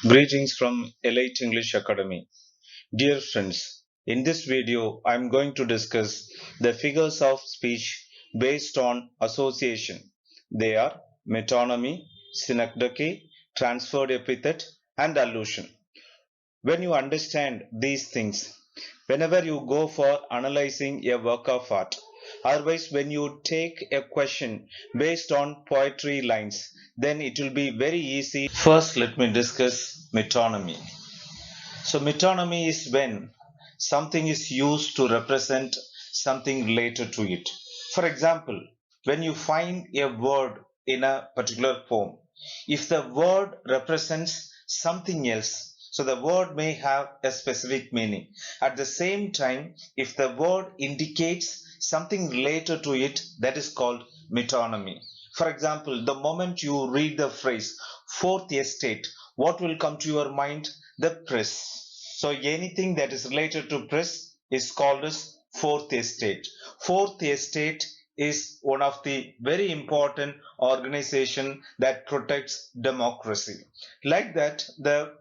Greetings from Elite English Academy. Dear friends, in this video I am going to discuss the figures of speech based on association. They are metonymy, synecdoche, transferred epithet and allusion. When you understand these things, whenever you go for analyzing a work of art, otherwise when you take a question based on poetry lines, then it will be very easy. First, let me discuss metonymy. So metonymy is when something is used to represent something related to it. For example, when you find a word in a particular poem, if the word represents something else, so the word may have a specific meaning. At the same time, if the word indicates something related to it, that is called metonymy. For example, the moment you read the phrase fourth estate, what will come to your mind? The press. So anything that is related to press is called as fourth estate. Fourth estate is one of the very important organization that protects democracy. Like that, the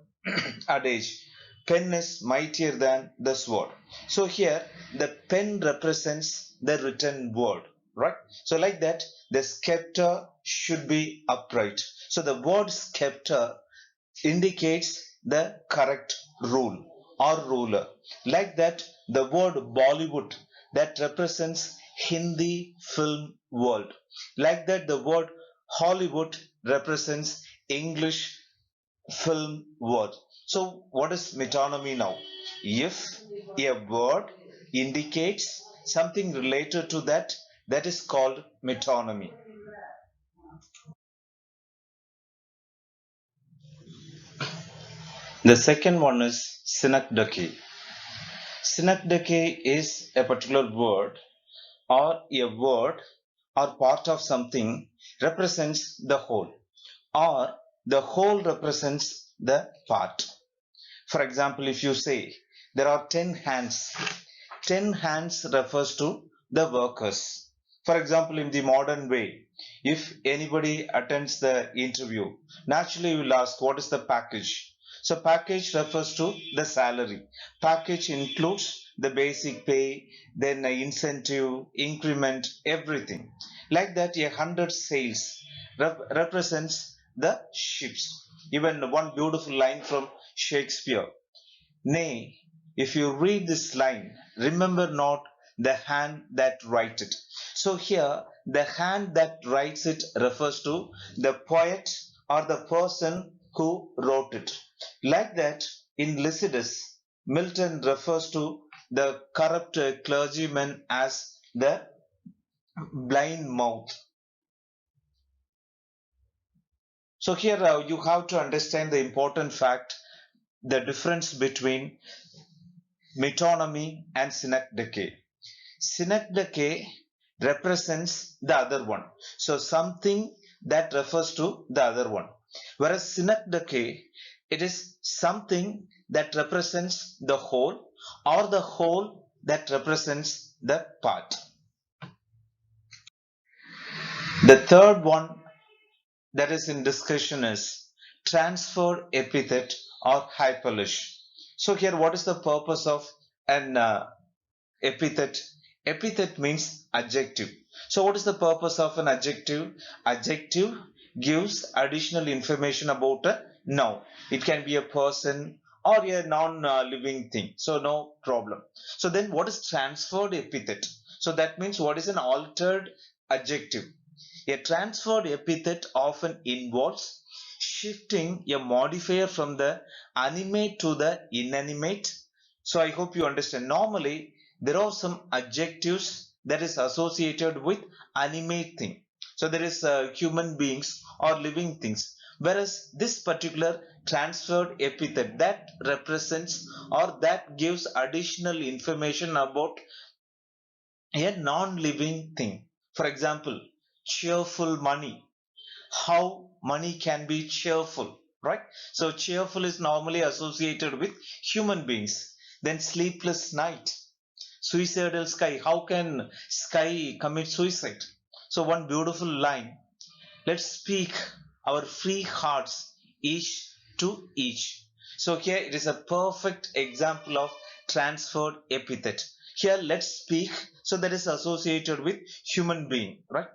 adage, pen is mightier than the sword. So here, the pen represents the written word, right? So like that, the scepter should be upright. So the word scepter indicates the correct rule or ruler. Like that, the word Bollywood that represents Hindi film world. Like that, the word Hollywood represents English film world. So what is metonymy now? If a word indicates something related to that, that is called metonymy. The second one is synecdoche. Synecdoche is a particular word or part of something represents the whole, or the whole represents the part. For example, if you say there are 10 hands, 10 hands refers to the workers. For example, in the modern way, if anybody attends the interview, naturally you will ask what is the package. So package refers to the salary. Package includes the basic pay, then the incentive, increment, everything. Like that, 100 sails represents the ships. Even one beautiful line from Shakespeare. Nay, if you read this line, remember not the hand that writes it. So here, the hand that writes it refers to the poet or the person who wrote it. Like that, in Lycidas, Milton refers to the corrupt clergyman as the blind mouth. So here you have to understand the important fact, the difference between metonymy and synecdoche. Synecdoche represents the other one. So something that refers to the other one. Whereas synecdoche, it is something that represents the whole or the whole that represents the part. The third one that is in discussion is transferred epithet or hyperlish. So here what is the purpose of an epithet? Epithet means adjective. So what is the purpose of an adjective? Adjective gives additional information about a noun. It can be a person or a non-living thing. So no problem. So then what is transferred epithet? So that means what is an altered adjective? A transferred epithet often involves shifting a modifier from the animate to the inanimate. So I hope you understand. Normally, there are some adjectives that is associated with animate thing. So there is human beings or living things. Whereas this particular transferred epithet that represents or that gives additional information about a non-living thing. For example, cheerful money. How money can be cheerful, right? So cheerful is normally associated with human beings. Then sleepless night, suicidal sky. How can sky commit suicide? So one beautiful line. Let's speak our free hearts each to each. So here it is a perfect example of transferred epithet. Here let's speak. So that is associated with human being, right?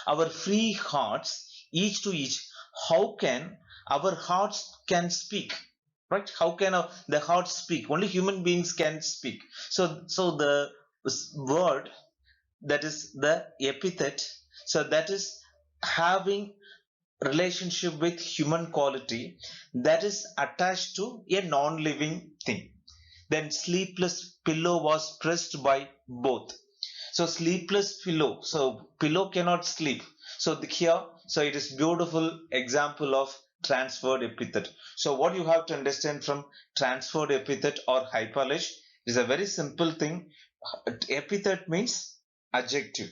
Our free hearts, each to each. How can our hearts can speak? Right? How can the heart speak? Only human beings can speak. So the word, that is the epithet, so that is having relationship with human quality, that is attached to a non-living thing. Then sleepless pillow was pressed by both. So sleepless pillow, so pillow cannot sleep. So here, so it is beautiful example of transferred epithet. So what you have to understand from transferred epithet or hyperlage is a very simple thing. Epithet means adjective.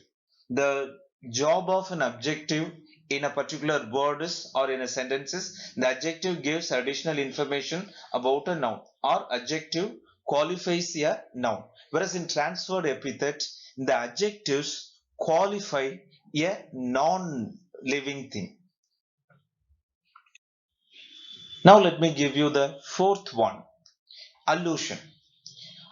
The job of an adjective in a particular word is, or in a sentence is, the adjective gives additional information about a noun, or adjective qualifies a noun. Whereas in transferred epithet, the adjectives qualify a non-living thing. Now let me give you the fourth one, allusion.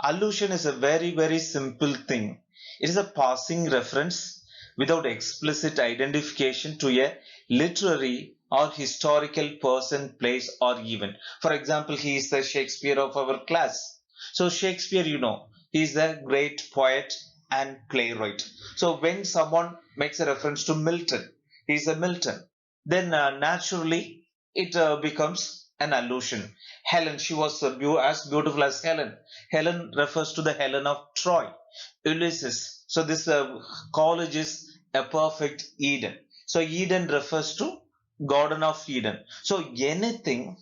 Allusion is a very simple thing. It is a passing reference without explicit identification to a literary or historical person, place or event. For example, he is the Shakespeare of our class. So Shakespeare, he is the great poet and playwright. So when someone makes a reference to Milton, he is a Milton, then naturally it becomes an allusion. Helen, she was as beautiful as Helen. Helen refers to the Helen of Troy. Ulysses. So this college is a perfect Eden. So Eden refers to Garden of Eden. So anything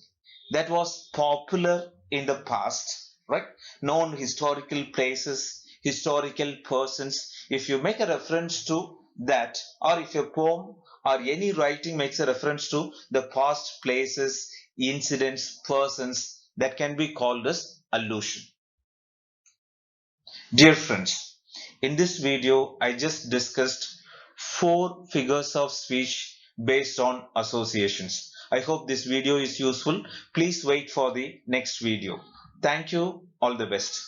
that was popular in the past, right? Known historical places, historical persons. If you make a reference to that, or if your poem or any writing makes a reference to the past places, incidents, persons, that can be called as allusion. Dear friends, in this video, I just discussed 4 figures of speech based on associations. I hope this video is useful. Please wait for the next video. Thank you. All the best.